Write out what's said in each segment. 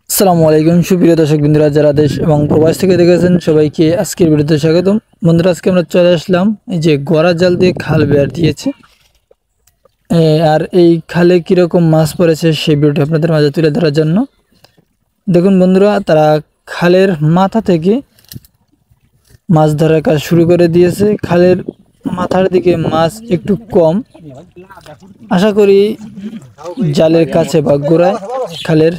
আসসালামু আলাইকুম সুপ্রিয় দর্শক বন্ধুরা, যারা দেশ এবং প্রবাস থেকে দেখেছেন সবাইকে আজকের ভিডিওতে স্বাগতম। বন্ধুরা, আজকে আমরা চলে আসলাম এই যে গড়া জাল দিয়ে খাল বের দিয়েছে, আর এই খালে কিরকম মাছ পড়েছে সেই ভিডিওটি আপনাদের মাঝে তুলে ধরার জন্য। দেখুন বন্ধুরা, তারা খালের মাথা থেকে মাছ ধরার কাজ শুরু করে দিয়েছে। খালের মাথার দিকে মাছ একটু কম, আশা করি জালের কাছে বা গোড়ায় খালের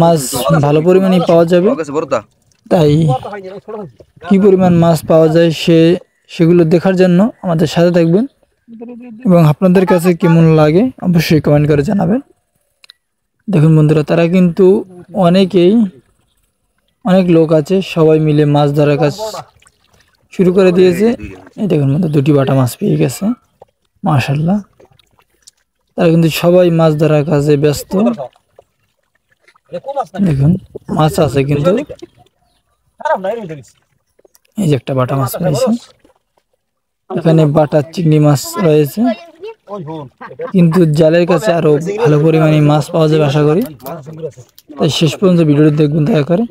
মাছ ভালো পরিমাণে পাওয়া যাবে। তাই কি পরিমাণ মাছ পাওয়া যায় সেগুলো দেখার জন্য আমাদের সাথে থাকবেন, এবং আপনাদের কাছে কেমন লাগে অবশ্যই কমেন্ট করে জানাবেন। দেখুন বন্ধুরা, তারা কিন্তু অনেক লোক আছে, সবাই মিলে মাছ ধরার কাজ শুরু করে দিয়েছে। এই দেখুন বন্ধুরা, দুটি বাটা মাছ পেয়ে গেছে, মাশাআল্লাহ। তারা কিন্তু সবাই মাছ ধরার কাজে ব্যস্ত। দেখুন মাছ আছে, কিন্তু এই যে একটা বাটা মাছ পেয়েছে, এখানে বাটা চিংড়ি মাছ রয়েছে, কিন্তু জালের কাছে আরো ভালো পরিমাণে মাছ পাওয়া যাবে আশা করি। তাই শেষ পর্যন্ত ভিডিওটি দেখবেন দয়া করে।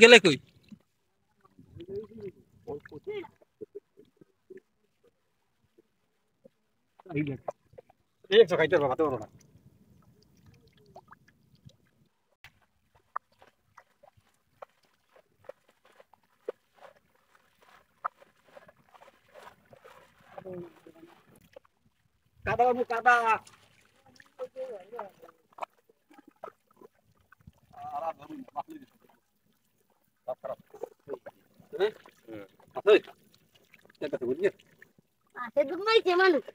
গেলে কই খাইতে পারবো না। কাদা বাবু কাদা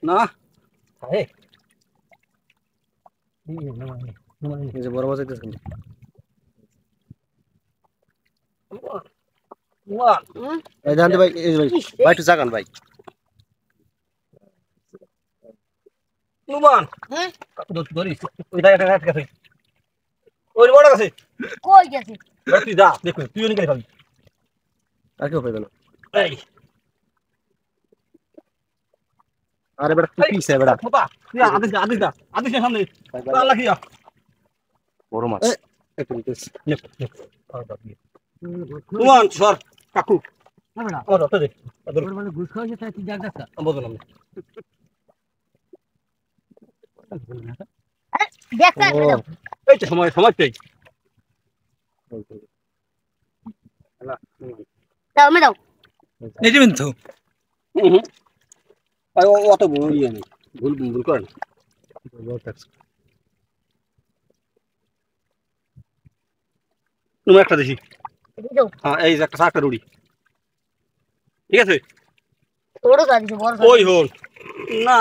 না বড় মাছ ভাই ভাই একটু জাগান ভাই নুমান ওই জায়গাটা গেছে ওই বড় গেছে কই গেছে তুই যা দেখো তুইও নিয়ে খাবি আর কেউ পাইবে না এই আরে বেটা তুই পিছে বেটা ফটা তুই আদিস সামনে আল্লাহ কিয়া বড় মাছ একটু দিস নুমান সর কাকু না বেটা ও রতে দে মানে ঘুষ খাওয়াছে তাই তুই জায়গাটা বদলাম দেখতে এই তো সময় চাই দাও মে দাও এই দিবেন তো আই অত বড় ইয়ে নেই ভুল করেন তুমি একটা দেখি হ্যাঁ এই যে একটা সাকটা রুড়ি ঠিক আছে ওই হল না